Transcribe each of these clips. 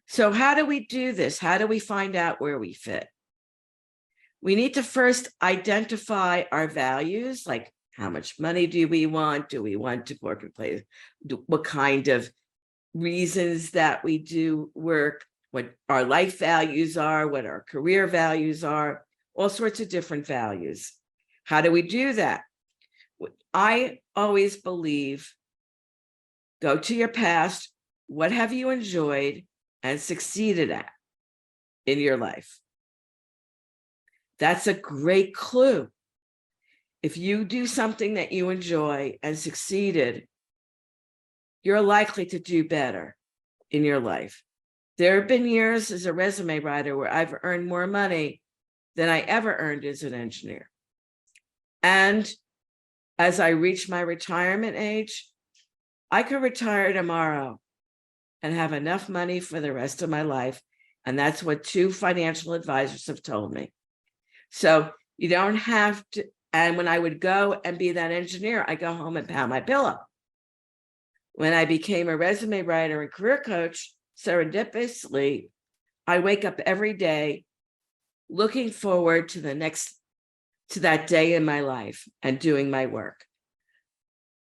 So how do we do this? How do we find out where we fit? We need to first identify our values, like how much money do we want? Do we want to work in place? What kind of reasons that we do work, what our life values are, what our career values are, all sorts of different values. How do we do that? I always believe, go to your past. What have you enjoyed and succeeded at in your life? That's a great clue. If you do something that you enjoy and succeeded, you're likely to do better in your life. There have been years as a resume writer where I've earned more money than I ever earned as an engineer. And as I reach my retirement age, I could retire tomorrow and have enough money for the rest of my life. And that's what 2 financial advisors have told me. So you don't have to, and when I would go and be that engineer, I go home and pound my pillow. When I became a resume writer and career coach, serendipitously, I wake up every day looking forward to that day in my life and doing my work.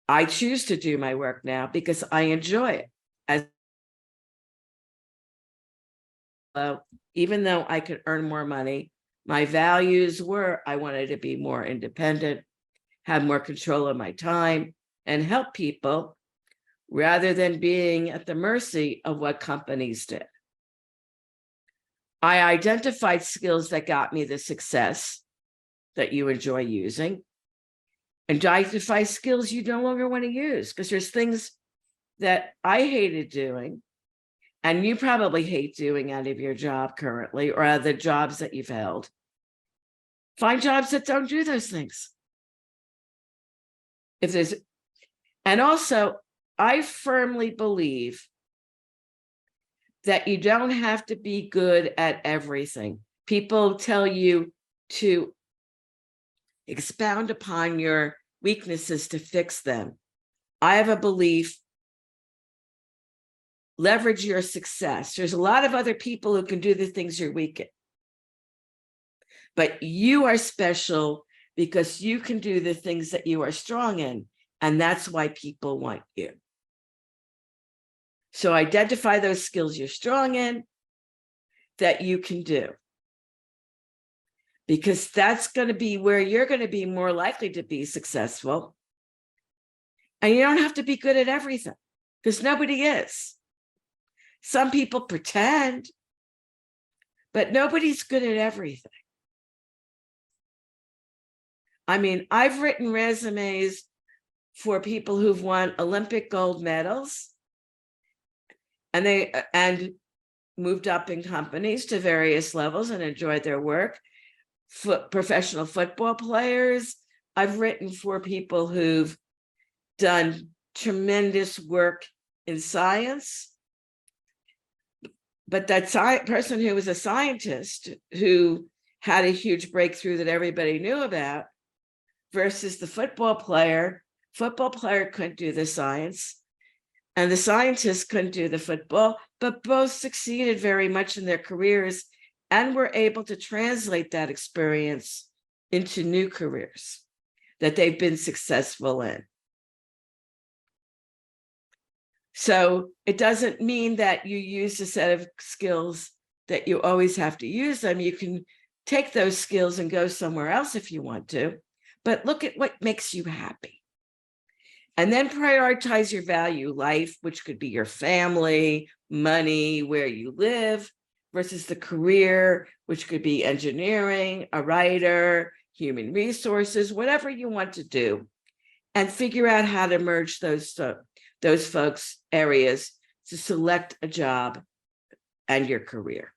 I choose to do my work now because I enjoy it. Even though I could earn more money, my values were I wanted to be more independent, have more control of my time, and help people rather than being at the mercy of what companies did. I identified skills that got me the success that you enjoy using, and identify skills you no longer want to use, because there's things that I hated doing, and you probably hate doing out of your job currently or other jobs that you've held. Find jobs that don't do those things. And also, I firmly believe that you don't have to be good at everything. People tell you to expound upon your weaknesses to fix them. I have a belief, leverage your success. There's a lot of other people who can do the things you're weak at. But you are special because you can do the things that you are strong in. And that's why people want you. So identify those skills you're strong in that you can do. Because that's going to be where you're going to be more likely to be successful. And you don't have to be good at everything, because nobody is. Some people pretend, but nobody's good at everything. I mean, I've written resumes for people who've won Olympic gold medals, and moved up in companies to various levels and enjoyed their work. Professional football players. I've written for people who've done tremendous work in science. But that person who was a scientist who had a huge breakthrough that everybody knew about versus the football player couldn't do the science and the scientist couldn't do the football, but both succeeded very much in their careers and were able to translate that experience into new careers that they've been successful in. So it doesn't mean that you use a set of skills that you always have to use them. You can take those skills and go somewhere else if you want to, but look at what makes you happy. And then prioritize your value life, which could be your family, money, where you live, versus the career, which could be engineering, a writer, human resources, whatever you want to do, and figure out how to merge those folks' areas to select a job and your career.